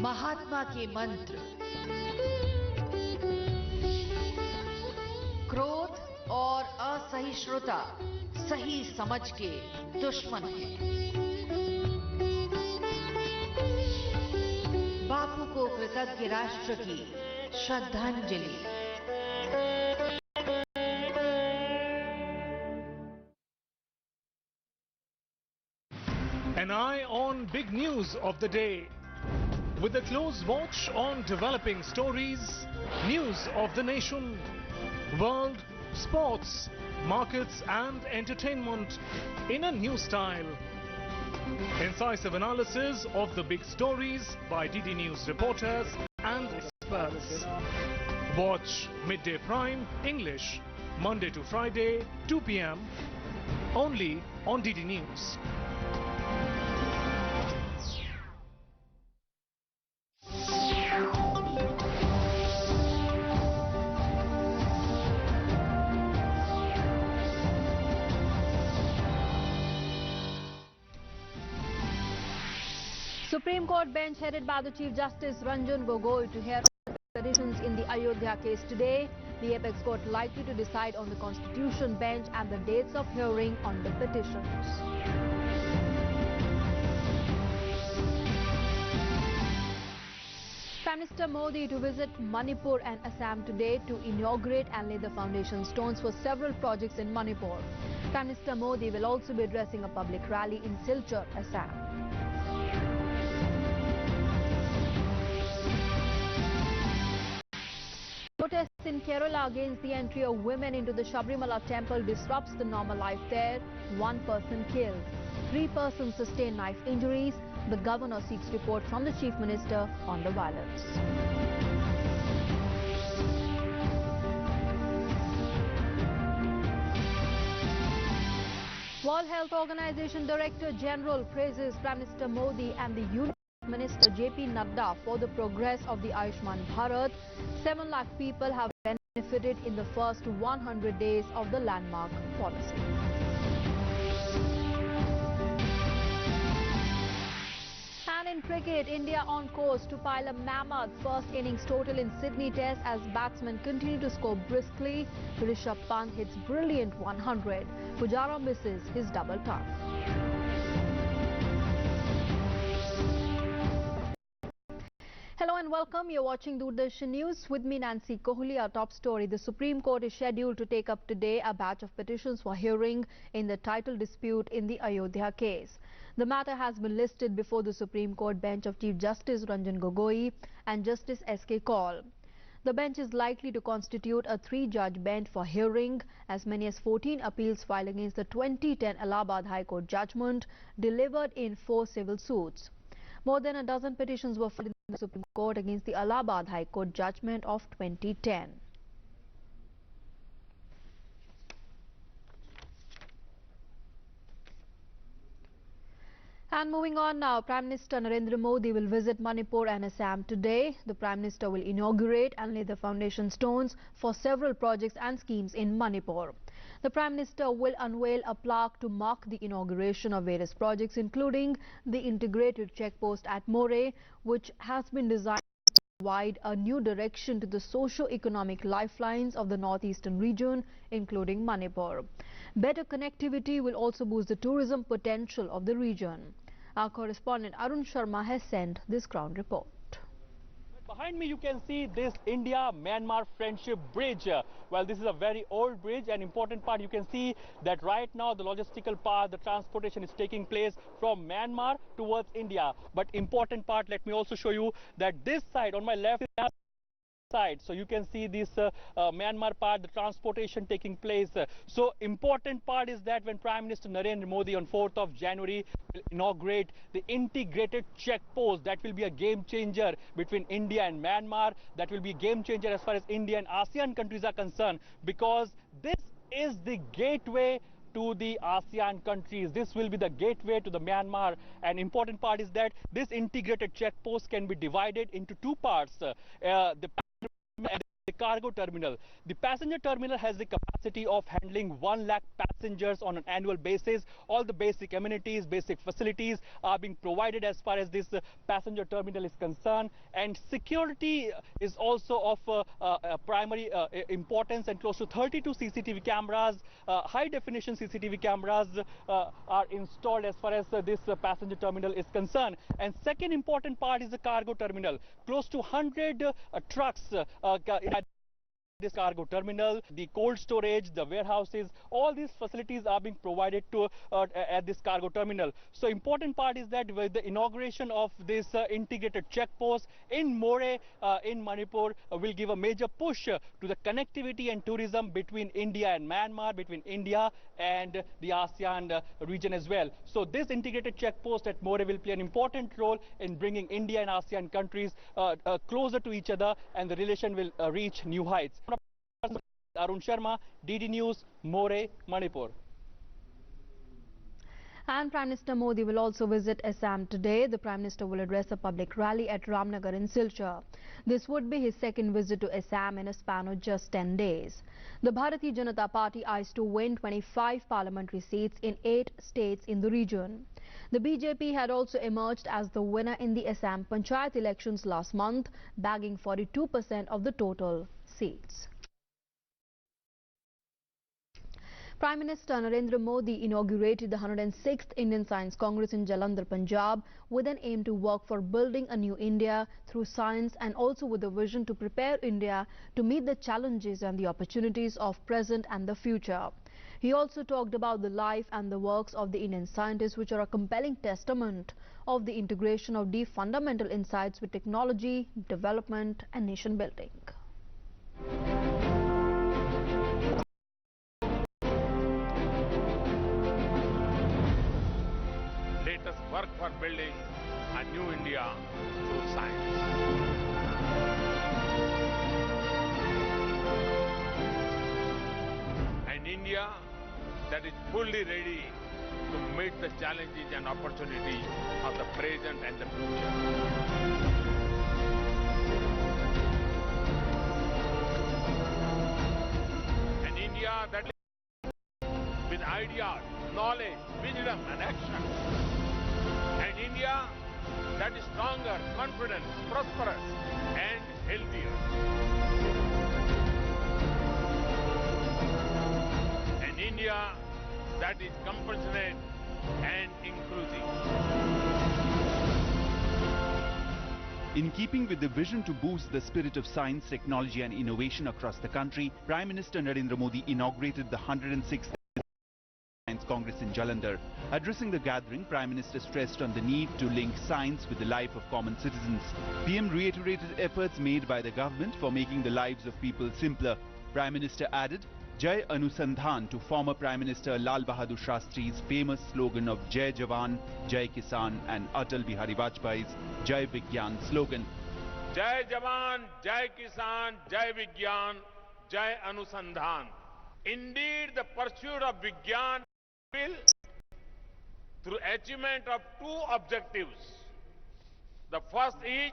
महात्मा के मंत्र क्रोध और असहिष्णुता सही समझ के दुश्मन हैं। बापू को कृतज्ञ राष्ट्र की श्रद्धांजलि। An eye on big news of the day, with a close watch on developing stories, news of the nation, world, sports, markets and entertainment in a new style. Incisive analysis of the big stories by DD News reporters and experts. Watch Midday Prime English, Monday to Friday, 2 p.m. only on DD News. Supreme Court bench headed by the Chief Justice Ranjan Gogoi to hear petitions in the Ayodhya case today. The apex court likely to decide on the constitution bench and the dates of hearing on the petitions. Prime Minister Modi to visit Manipur and Assam today to inaugurate and lay the foundation stones for several projects in Manipur. Prime Minister Modi will also be addressing a public rally in Silchar, Assam. Protests in Kerala against the entry of women into the Sabrimala temple disrupts the normal life there. 1 person killed. 3 persons sustained knife injuries. The governor seeks report from the chief minister on the violence. World Health Organization Director General praises Prime Minister Modi and the Union Minister JP Nadda for the progress of the Ayushman Bharat. 7 lakh people have benefited in the first 100 days of the landmark policy. And in cricket, India on course to pile a mammoth first innings total in Sydney Test as batsmen continue to score briskly. Rishabh Pant hits brilliant 100. Pujara misses his double ton. Hello and welcome. You're watching Doordarshan News with me, Nancy Kohli. Our top story: the Supreme Court is scheduled to take up today a batch of petitions for hearing in the title dispute in the Ayodhya case. The matter has been listed before the Supreme Court bench of Chief Justice Ranjan Gogoi and Justice S.K. Kaul. The bench is likely to constitute a 3-judge bench for hearing as many as 14 appeals filed against the 2010 Allahabad High Court judgment delivered in 4 civil suits. More than a dozen petitions were filed in the Supreme Court against the Allahabad High Court judgment of 2010. And moving on now, Prime Minister Narendra Modi will visit Manipur and Assam today. The Prime Minister will inaugurate and lay the foundation stones for several projects and schemes in Manipur. The Prime Minister will unveil a plaque to mark the inauguration of various projects, including the integrated checkpost at More, which has been designed to provide a new direction to the socio-economic lifelines of the northeastern region, including Manipur. Better connectivity will also boost the tourism potential of the region. Our correspondent Arun Sharma has sent this ground report. Behind me you can see this India-Myanmar Friendship Bridge. Well, this is a very old bridge. An important part, you can see that right now the logistical part, the transportation is taking place from Myanmar towards India. But important part, let me also show you that this side on my left side, so you can see this Myanmar part, the transportation taking place. So important part is that when Prime Minister Narendra Modi on 4th of January will inaugurate the integrated check post, that will be a game changer between India and Myanmar. That will be a game changer as far as India and ASEAN countries are concerned, because this is the gateway to the ASEAN countries. This will be the gateway to the Myanmar. An important part is that this integrated check post can be divided into 2 parts. The cargo terminal. The passenger terminal has the capacity capacity of handling 1 lakh passengers on an annual basis. All the basic amenities, basic facilities are being provided as far as this passenger terminal is concerned. And security is also of primary importance, and close to 32 CCTV cameras, high definition CCTV cameras are installed as far as this passenger terminal is concerned. And second important part is the cargo terminal. Close to 100 trucks at this cargo terminal, the cold storage, the warehouses, all these facilities are being provided to at this cargo terminal. So important part is that with the inauguration of this integrated check post in Moreh in Manipur will give a major push to the connectivity and tourism between India and Myanmar, between India and the ASEAN region as well. So this integrated check post at Moreh will play an important role in bringing India and ASEAN countries closer to each other, and the relation will reach new heights. Arun Sharma, DD News, Moreh, Manipur. And Prime Minister Modi will also visit Assam today. The Prime Minister will address a public rally at Ramnagar in Silchar. This would be his second visit to Assam in a span of just 10 days. The Bharatiya Janata Party eyes to win 25 parliamentary seats in 8 states in the region. The BJP had also emerged as the winner in the Assam Panchayat elections last month, bagging 42% of the total seats. Prime Minister Narendra Modi inaugurated the 106th Indian Science Congress in Jalandhar, Punjab, with an aim to work for building a new India through science, and also with a vision to prepare India to meet the challenges and the opportunities of present and the future. He also talked about the life and the works of the Indian scientists, which are a compelling testament of the integration of deep fundamental insights with technology, development and nation building. Let us work for building a new India through science. An India that is fully ready to meet the challenges and opportunities of the present and the future. An India that is with ideas, knowledge, wisdom and action. An India that is stronger, confident, prosperous and healthier. An India that is compassionate and inclusive. In keeping with the vision to boost the spirit of science, technology and innovation across the country, Prime Minister Narendra Modi inaugurated the 106th Science Congress in Jalandhar. Addressing the gathering, Prime Minister stressed on the need to link science with the life of common citizens. PM reiterated efforts made by the government for making the lives of people simpler. Prime Minister added, Jai Anusandhan to former Prime Minister Lal Bahadur Shastri's famous slogan of Jai Jawan, Jai Kisan and Atal Bihari Vajpayee's Jai Vigyan slogan. Jai Jawan, Jai Kisan, Jai Vigyan, Jai Anusandhan. Indeed, the pursuit of Vigyan will, through achievement of 2 objectives. The first is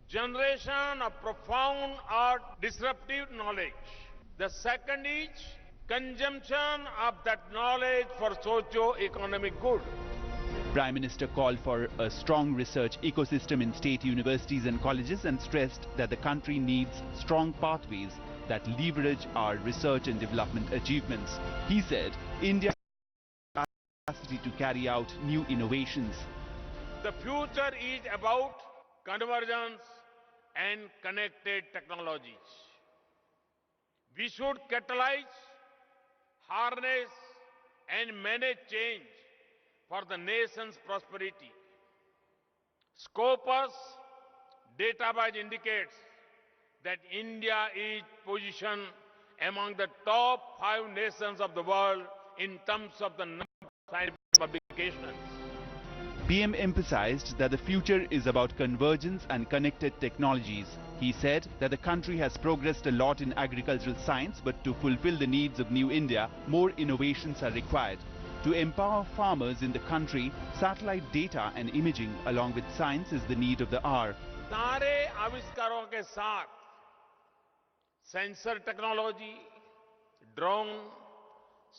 generation of profound or disruptive knowledge. The second is consumption of that knowledge for socio-economic good. Prime Minister called for a strong research ecosystem in state universities and colleges and stressed that the country needs strong pathways that leverage our research and development achievements. He said, India has the capacity to carry out new innovations. The future is about convergence and connected technologies. We should catalyze, harness and manage change for the nation's prosperity. Scopus database indicates that India is positioned among the top 5 nations of the world in terms of the number of scientific publications. PM emphasized that the future is about convergence and connected technologies. He said that the country has progressed a lot in agricultural science, but to fulfill the needs of New India, more innovations are required. To empower farmers in the country, satellite data and imaging along with science is the need of the hour. सारे आविष्कारों के साथ sensor technology, drone,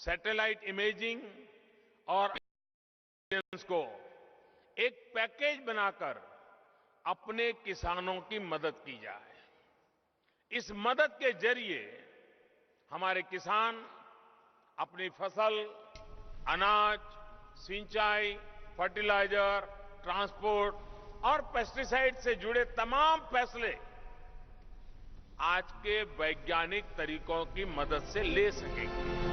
satellite imaging और को एक package बनाकर अपने किसानों की मदद की जाए। इस मदद के जरिए हमारे किसान अपनी फसल, अनाज, सिंचाई, फर्टिलाइजर, ट्रांसपोर्ट और पेस्टिसाइड से जुड़े तमाम फैसले आज के वैज्ञानिक तरीकों की मदद से ले सकेंगे।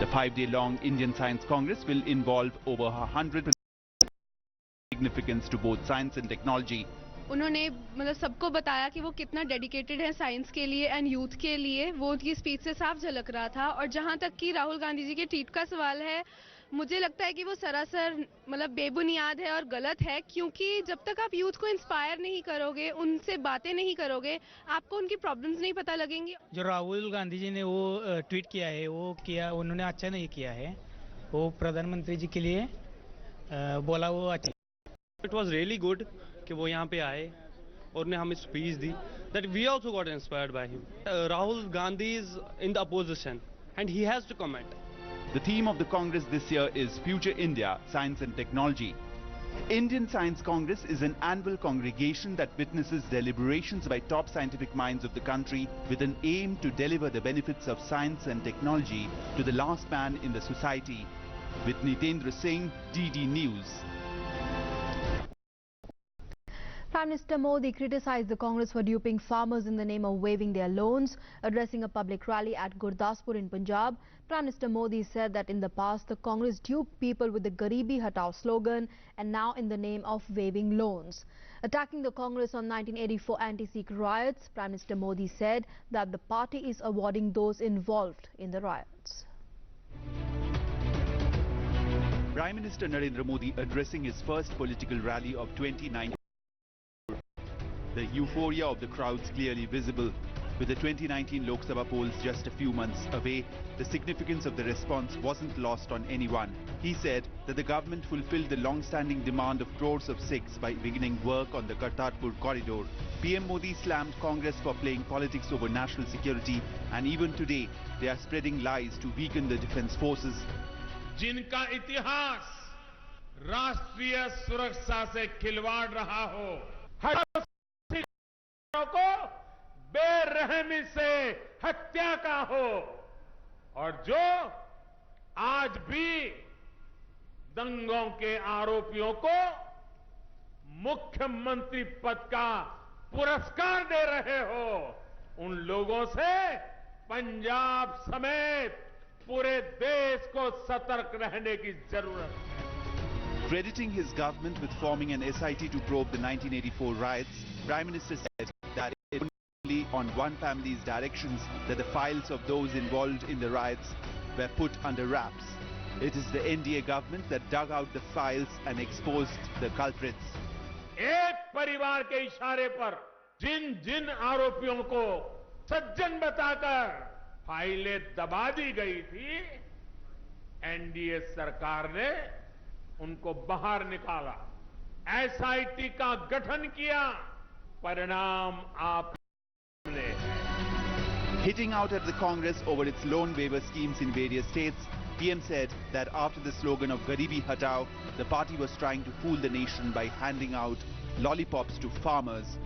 The 5-day-long Indian Science Congress will involve over 100 significance to both science and technology. उन्होंने मतलब सबको बताया कि वो कितना डेडिकेटेड है साइंस के लिए एंड यूथ के लिए, वो उनकी स्पीच से साफ झलक रहा था। और जहां तक कि राहुल गांधी जी के ट्वीट का सवाल है, मुझे लगता है कि वो सरासर मतलब बेबुनियाद है और गलत है, क्योंकि जब तक आप यूथ को इंस्पायर नहीं करोगे, उनसे बातें नहीं करोगे, आपको उनकी प्रॉब्लम्स नहीं पता लगेंगी। जो राहुल गांधी जी ने वो ट्वीट किया है, उन्होंने अच्छा नहीं किया है। वो प्रधानमंत्री जी के लिए बोला वो अच्छा। इट वॉज रियली गुड कि वो यहाँ पे आए और उन्हें हमें स्पीच दी, that we also got inspired by him. Rahul Gandhi is in the opposition and he has to comment. The theme of the Congress this year is Future India, Science and Technology. Indian Science Congress is an annual congregation that witnesses deliberations by top scientific minds of the country with an aim to deliver the benefits of science and technology to the last man in the society. With Nitendra Singh, DD News. Prime Minister Modi criticized the Congress for duping farmers in the name of waiving their loans. Addressing a public rally at Gurdaspur in Punjab, Prime Minister Modi said that in the past the Congress duped people with the Garibi Hatao slogan and now in the name of waiving loans. Attacking the Congress on 1984 anti-Sikh riots, Prime Minister Modi said that the party is awarding those involved in the riots. Prime Minister Narendra Modi addressing his first political rally of 2019. The euphoria of the crowds clearly visible. With the 2019 Lok Sabha polls just a few months away, the significance of the response wasn't lost on anyone. He said that the government fulfilled the long-standing demand of crores of Sikhs by beginning work on the Kartarpur corridor. PM Modi slammed Congress for playing politics over national security, and even today they are spreading lies to weaken the defence forces. जिनका इतिहास राष्ट्रीय सुरक्षा से खिलवाड़ रहा हो, को बेरहमी से हत्या का हो, और जो आज भी दंगों के आरोपियों को मुख्यमंत्री पद का पुरस्कार दे रहे हो, उन लोगों से पंजाब समेत पूरे देश को सतर्क रहने की जरूरत है। Crediting his government with forming an SIT to probe the 1984 riots, Prime Minister said that it was only on one family's directions that the files of those involved in the riots were put under wraps. It is the NDA government that dug out the files and exposed the culprits. एक परिवार के इशारे पर जिन जिन आरोपियों को सज्जन बताकर फाइलें दबा दी गई थी, एनडीए सरकार ने उनको बाहर निकाला, एसआईटी का गठन किया, परिणाम आप सामने है। Hitting out at the Congress over its loan waiver schemes in various states, PM said that after the slogan of Garibi Hatao, the party was trying to fool the nation by handing out lollipops to farmers.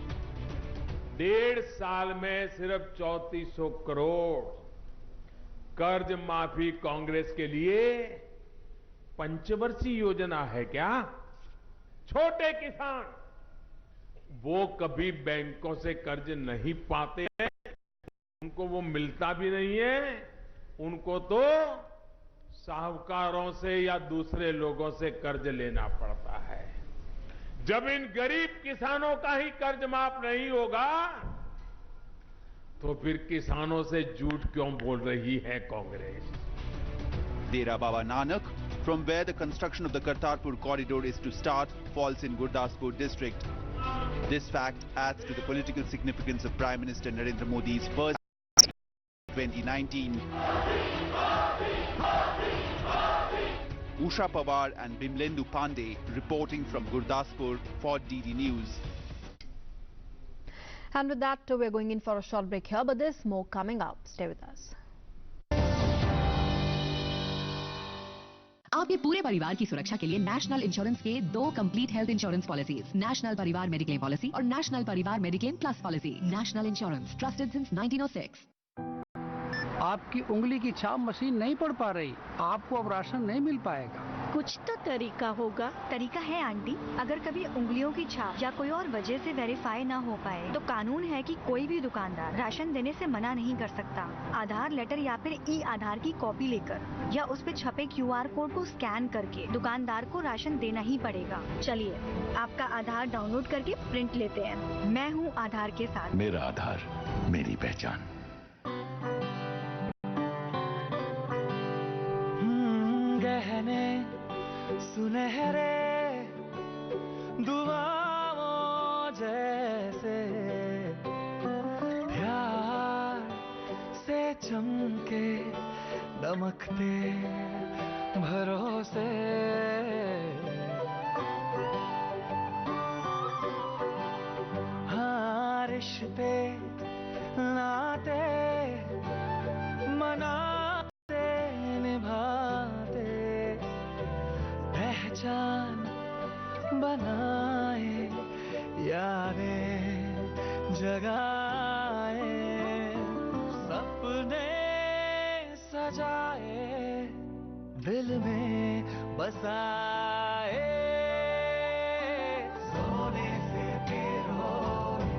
1.5 साल में सिर्फ 3400 करोड़ कर्ज माफी कांग्रेस के लिए पंचवर्षीय योजना है क्या? छोटे किसान वो कभी बैंकों से कर्ज नहीं पाते हैं, उनको वो मिलता भी नहीं है, उनको तो साहूकारों से या दूसरे लोगों से कर्ज लेना पड़ता है। जब इन गरीब किसानों का ही कर्ज माफ नहीं होगा, तो फिर किसानों से झूठ क्यों बोल रही है Congress? Dera Baba Nanak, from where the construction of the Kartarpur corridor is to start, falls in Gurdaspur district. This fact adds to the political significance of Prime Minister Narendra Modi's first 2019. Usha Pawar and Bimlendu Pandey reporting from Gurdaspur for DD News. And with that, we're going in for a short break here, but there's more coming up. Stay with us. आपके पूरे परिवार की सुरक्षा के लिए national insurance के 2 complete health insurance policies, national परिवार mediclaim policy और नेशनल परिवार mediclaim plus policy. National insurance, trusted since 1906। आपकी उंगली की छाप मशीन नहीं पढ़ पा रही, आपको अब राशन नहीं मिल पाएगा। कुछ तो तरीका होगा। तरीका है आंटी, अगर कभी उंगलियों की छाप या कोई और वजह से वेरीफाई ना हो पाए तो कानून है कि कोई भी दुकानदार राशन देने से मना नहीं कर सकता। आधार लेटर या फिर ई आधार की कॉपी लेकर या उस पे छपे QR कोड को स्कैन करके दुकानदार को राशन देना ही पड़ेगा। चलिए आपका आधार डाउनलोड करके प्रिंट लेते हैं। मैं हूँ आधार के साथ। मेरा आधार, मेरी पहचान। गहने सुनहरे दुआओं जैसे प्यार से चमके दमकते भरोसे, हाँ रिश्ते नाते मनाते निभाते पहचान बनाए यादें जगाए सपने सजाए दिल में बसाए सोने से पिरोए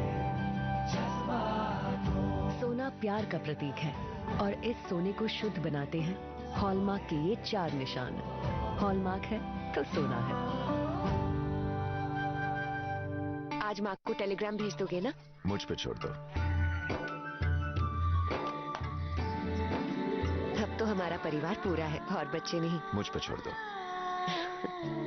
जज्बातों। सोना प्यार का प्रतीक है और इस सोने को शुद्ध बनाते हैं हॉलमार्क के ये 4 निशान। हॉलमार्क है तो सोना है। आज मार्क को टेलीग्राम भेज दोगे ना? मुझ पे छोड़ दो। अब तो हमारा परिवार पूरा है और बच्चे नहीं। मुझ पे छोड़ दो।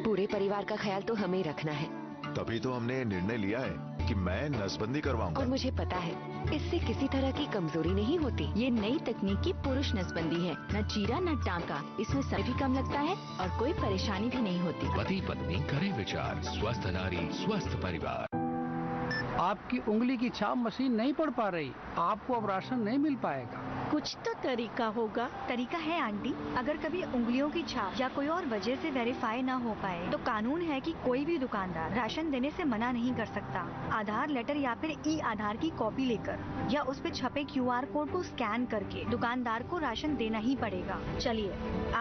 पूरे परिवार का ख्याल तो हमें रखना है। तभी तो हमने निर्णय लिया है कि मैं नसबंदी करवाऊंगा। और मुझे पता है इससे किसी तरह की कमजोरी नहीं होती। ये नई तकनीक की पुरुष नसबंदी है, न चीरा न टांका, इसमें समय भी कम लगता है और कोई परेशानी भी नहीं होती। पति पत्नी करे विचार, स्वस्थ नारी स्वस्थ परिवार। आपकी उंगली की छाप मशीन नहीं पढ़ पा रही, आपको अब राशन नहीं मिल पाएगा। कुछ तो तरीका होगा। तरीका है आंटी, अगर कभी उंगलियों की छाप या कोई और वजह से वेरीफाई ना हो पाए तो कानून है कि कोई भी दुकानदार राशन देने से मना नहीं कर सकता। आधार लेटर या फिर ई आधार की कॉपी लेकर या उस पे छपे QR कोड को स्कैन करके दुकानदार को राशन देना ही पड़ेगा। चलिए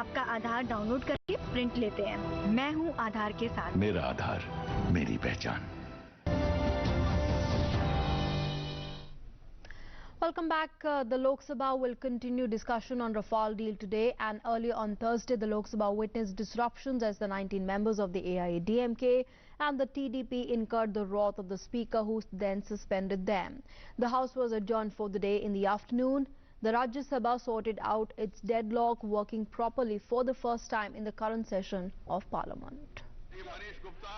आपका आधार डाउनलोड करके प्रिंट लेते हैं। मैं हूँ आधार के साथ। मेरा आधार, मेरी पहचान। Welcome back. The Lok Sabha will continue discussion on Rafale deal today, and earlier on Thursday the Lok Sabha witnessed disruptions as the 19 members of the AIADMK and the TDP incurred the wrath of the Speaker, who then suspended them. The House was adjourned for the day in the afternoon. The Rajya Sabha sorted out its deadlock, working properly for the first time in the current session of Parliament.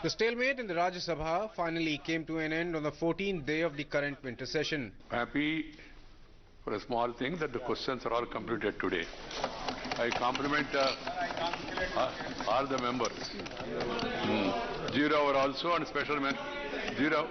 The stalemate in the Rajya Sabha finally came to an end on the 14th day of the current winter session. Happy for a small thing that the questions are all completed today. I compliment all the members. 0 hour also and special mention. 0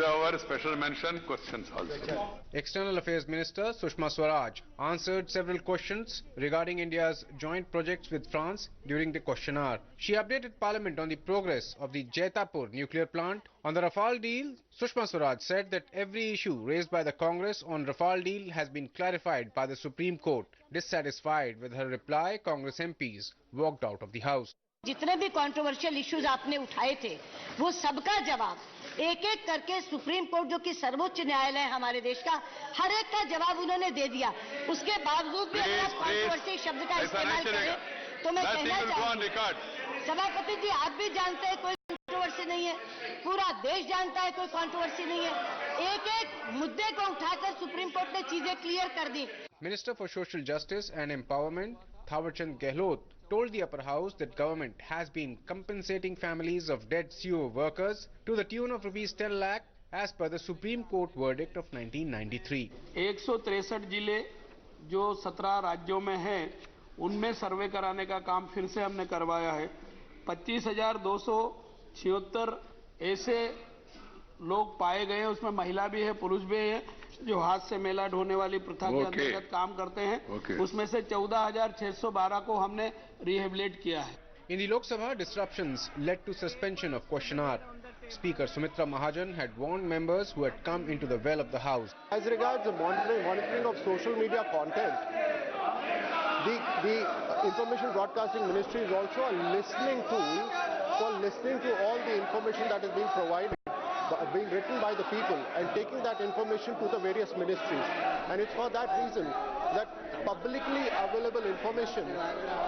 hour special mention questions also. External Affairs Minister Sushma Swaraj answered several questions regarding India's joint projects with France during the question hour. She updated Parliament on the progress of the Jaitapur nuclear plant. On the Rafale deal, Sushma Swaraj said that every issue raised by the Congress on Rafale deal has been clarified by the Supreme Court. Dissatisfied with her reply, Congress MPs walked out of the House. जितने भी controversial issues आपने उठाए थे वो सबका जवाब एक एक करके सुप्रीम कोर्ट, जो कि सर्वोच्च न्यायालय है हमारे देश का, हर एक का जवाब उन्होंने दे दिया। उसके बावजूद भी अगर आप कंट्रोवर्सी शब्द का इस्तेमाल करें तो मैं कहना चाहूँगी, सभापति जी आप भी जानते हैं कोई कंट्रोवर्सी नहीं है, पूरा देश जानता है कोई कंट्रोवर्सी नहीं है। एक एक मुद्दे को उठाकर सुप्रीम कोर्ट ने चीजें क्लियर कर दी। Minister for Social Justice and Empowerment Thawarchand Gehlot told the upper house that government has been compensating families of dead CO workers to the tune of ₹10 lakh as per the Supreme Court verdict of 1993. 163 जिले जो 17 राज्यों में हैं उनमें सर्वे कराने का काम फिर से हमने करवाया है। 25,276 ऐसे लोग पाए गए हैं, उसमें महिला भी है पुरुष भी है, जो हाथ से मेला ढोने वाली प्रथा के अंतर्गत काम करते हैं। उसमें से 14,612 को हमने रिहेबिलिट किया है। In the Lok Sabha, disruptions led to suspension of question hour. Speaker Sumitra Mahajan had warned members who had come into the well of the House. As regards the monitoring of social media content, the Information Broadcasting Ministry is also a listening tool for listening to all the information that is being provided, being written by the people, and taking that information to the various ministries. And it's for that reason that publicly available information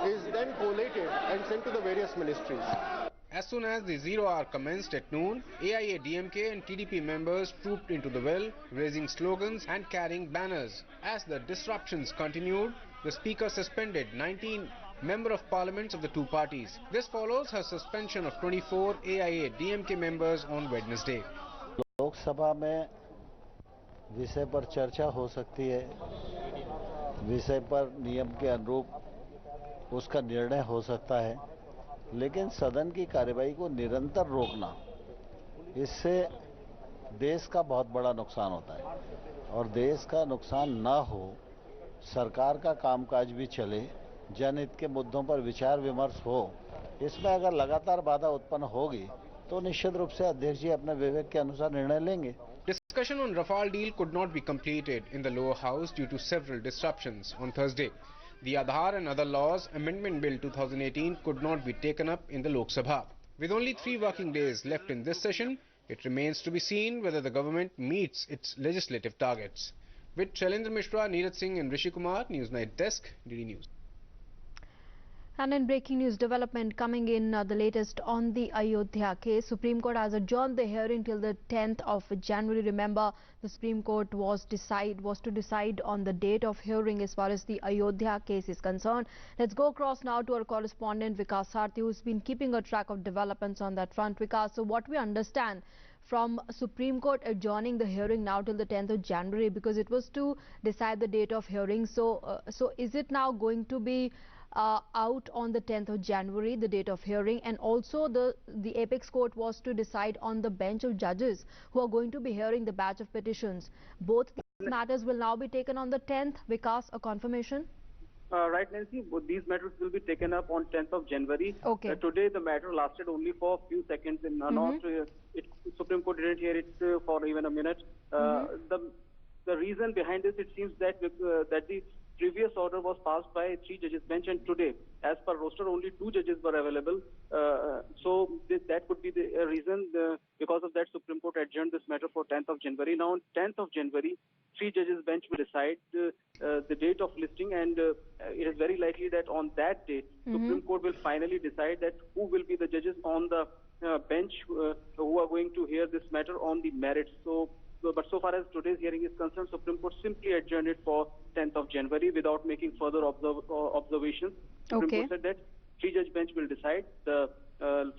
is then collated and sent to the various ministries. As soon as the 0 hour commenced at noon, AIA, DMK and TDP members trooped into the well, raising slogans and carrying banners. As the disruptions continued, the Speaker suspended 19 Member of Parliaments of the two parties. This follows her suspension of 24 AIA, DMK members on Wednesday. लोक सभा में विषय पर चर्चा हो सकती है, विषय पर नियम के अनुरूप उसका निर्णय हो सकता है, लेकिन सदन की कार्यवाही को निरंतर रोकना, इससे देश का बहुत बड़ा नुकसान होता है और देश का नुकसान ना हो, सरकार का कामकाज भी चले, जनहित के मुद्दों पर विचार विमर्श हो, इसमें अगर लगातार बाधा उत्पन्न होगी तो निश्चित रूप से अध्यक्ष जी अपने विवेक के अनुसार निर्णय लेंगे. Discussion on Rafale deal could not be completed in the lower house due to several disruptions on Thursday. The Aadhaar and Other Laws Amendment Bill 2018 could not be taken up in the Lok Sabha. With only 3 working days left in this session, it remains to be seen whether the government meets its legislative targets. With Shailendra Mishra, Neeraj Singh and Rishi Kumar, Newsnight Desk, DD News. And in breaking news development coming in, the latest on the Ayodhya case, Supreme Court has adjourned the hearing till the 10th of January. Remember, the Supreme Court was to decide on the date of hearing as far as the Ayodhya case is concerned. Let's go across now to our correspondent Vikas Sarthi, who's been keeping a track of developments on that front. Vikas, so what we understand from Supreme Court adjourning the hearing now till the 10th of January because it was to decide the date of hearing. So is it now going to be out on the 10th of January, the date of hearing, and also the apex court was to decide on the bench of judges who are going to be hearing the batch of petitions. Both these matters will now be taken on the 10th. Vikas, a confirmation? Right, Nancy. These matters will be taken up on 10th of January. Okay. Today, the matter lasted only for a few seconds. In Supreme Court didn't hear it for even a minute. The reason behind this, it seems that that the previous order was passed by 3 judges bench, and today, as per roster, only 2 judges were available. So that could be the reason. Because of that, Supreme Court adjourned this matter for 10th of January. Now, on 10th of January, 3 judges bench will decide the date of listing, and it is very likely that on that date, Supreme Court will finally decide that who will be the judges on the bench who are going to hear this matter on the merits. But so far as today's hearing is concerned, Supreme Court simply adjourned it for 10th of January without making further observations. Supreme Court said that 3-judge bench will decide the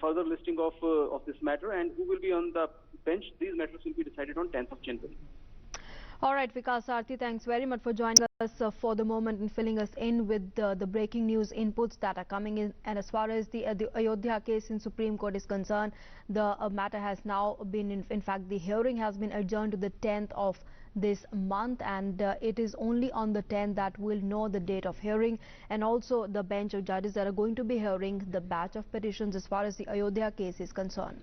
further listing of this matter, and who will be on the bench. These matters will be decided on 10th of January. All right, Vikas Sarthi, thanks very much for joining us for the moment and filling us in with the breaking news inputs that are coming in. And as far as the Ayodhya case in Supreme Court is concerned, the matter has now been, in fact, the hearing has been adjourned to the 10th of this month, and it is only on the 10th that we'll know the date of hearing, and also the bench of judges that are going to be hearing the batch of petitions as far as the Ayodhya case is concerned.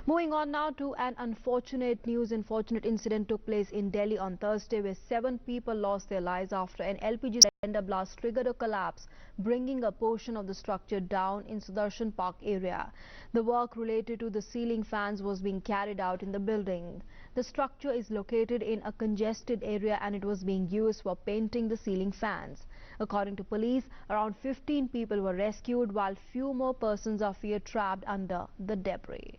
Moving on now to an unfortunate incident took place in Delhi on Thursday, where 7 people lost their lives after an LPG cylinder blast triggered a collapse, bringing a portion of the structure down in Sudarshan Park area. The work related to the ceiling fans was being carried out in the building. The structure is located in a congested area and it was being used for painting the ceiling fans. According to police, around 15 people were rescued while few more persons are feared trapped under the debris.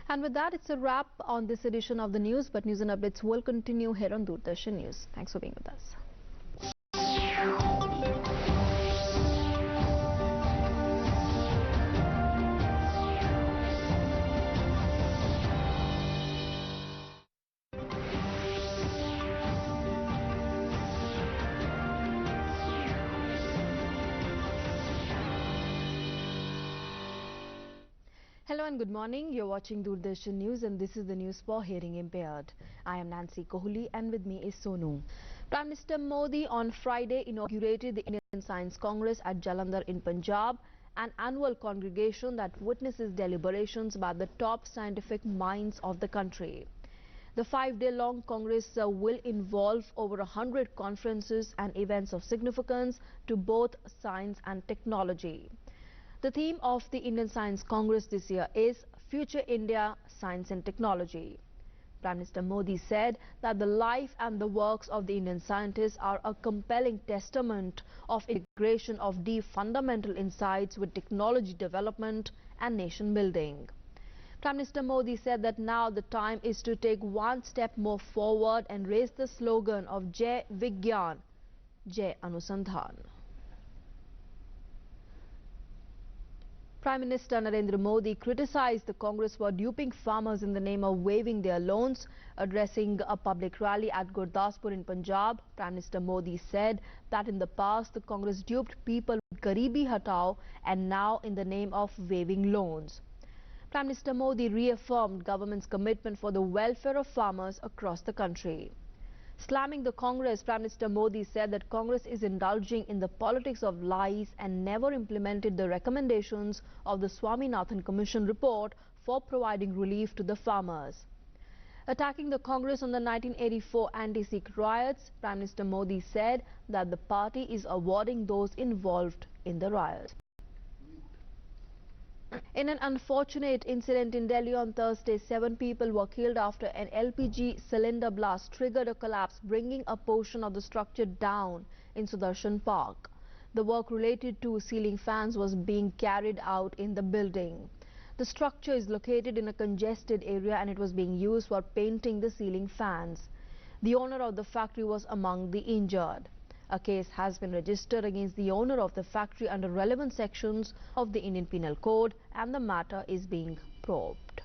And with that, it's a wrap on this edition of the news, but news and updates will continue here on Doordarshan News. Thanks for being with us. Hello and good morning. You're watching Doordarshan News and this is the news for Hearing Impaired. I am Nancy Kohli and with me is Sonu. Prime Minister Modi on Friday inaugurated the Indian Science Congress at Jalandhar in Punjab, an annual congregation that witnesses deliberations by the top scientific minds of the country. The 5-day-long Congress will involve over 100 conferences and events of significance to both science and technology. The theme of the Indian Science Congress this year is Future India, Science and Technology. Prime Minister Modi said that the life and the works of the Indian scientists are a compelling testament of integration of deep fundamental insights with technology development and nation building. Prime Minister Modi said that now the time is to take one step more forward and raise the slogan of Jai Vigyan, Jai Anusandhan. Prime Minister Narendra Modi criticized the Congress for duping farmers in the name of waiving their loans. Addressing a public rally at Gurdaspur in Punjab, Prime Minister Modi said that in the past the Congress duped people with Garibi Hatao and now in the name of waiving loans. Prime Minister Modi reaffirmed government's commitment for the welfare of farmers across the country. Slamming the Congress, Prime Minister Modi said that Congress is indulging in the politics of lies and never implemented the recommendations of the Swaminathan Commission report for providing relief to the farmers. Attacking the Congress on the 1984 anti-Sikh riots, Prime Minister Modi said that the party is awarding those involved in the riots. In an unfortunate incident in Delhi on Thursday, 7 people were killed after an LPG cylinder blast triggered a collapse, bringing a portion of the structure down in Sudarshan Park. The work related to ceiling fans was being carried out in the building. The structure is located in a congested area and it was being used for painting the ceiling fans. The owner of the factory was among the injured. A case has been registered against the owner of the factory under relevant sections of the Indian Penal Code and the matter is being probed.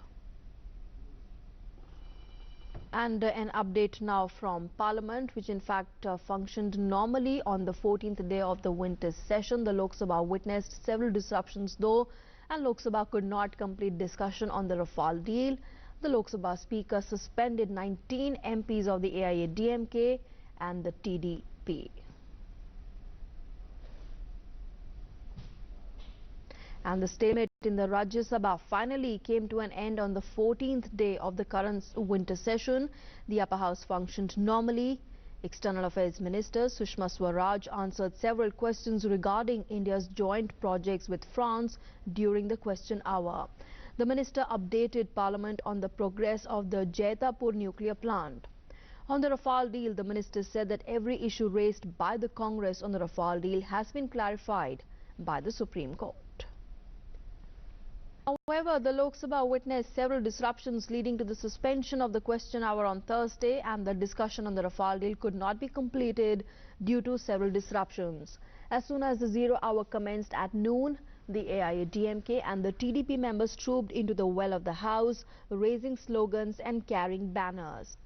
And an update now from Parliament, which in fact functioned normally on the 14th day of the winter session. The Lok Sabha witnessed several disruptions though, and Lok Sabha could not complete discussion on the Rafale deal. The Lok Sabha Speaker suspended 19 MPs of the AIADMK and the TDP. And the stalemate in the Rajya Sabha finally came to an end on the 14th day of the current winter session. The upper house functioned normally. External Affairs Minister Sushma Swaraj answered several questions regarding India's joint projects with France during the question hour. The minister updated Parliament on the progress of the Jaitapur nuclear plant. On the Rafale deal, the minister said that every issue raised by the Congress on the Rafale deal has been clarified by the Supreme Court. However, the Lok Sabha witnessed several disruptions leading to the suspension of the question hour on Thursday, and the discussion on the Rafale deal could not be completed due to several disruptions. As soon as the zero hour commenced at noon, the AIADMK and the TDP members trooped into the well of the House, raising slogans and carrying banners.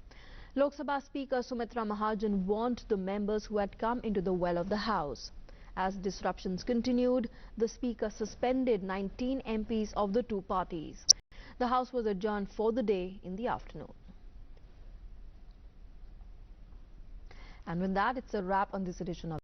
Lok Sabha Speaker Sumitra Mahajan warned the members who had come into the well of the House. As disruptions continued, the Speaker suspended 19 MPs of the two parties. The House was adjourned for the day in the afternoon. And with that, it's a wrap on this edition of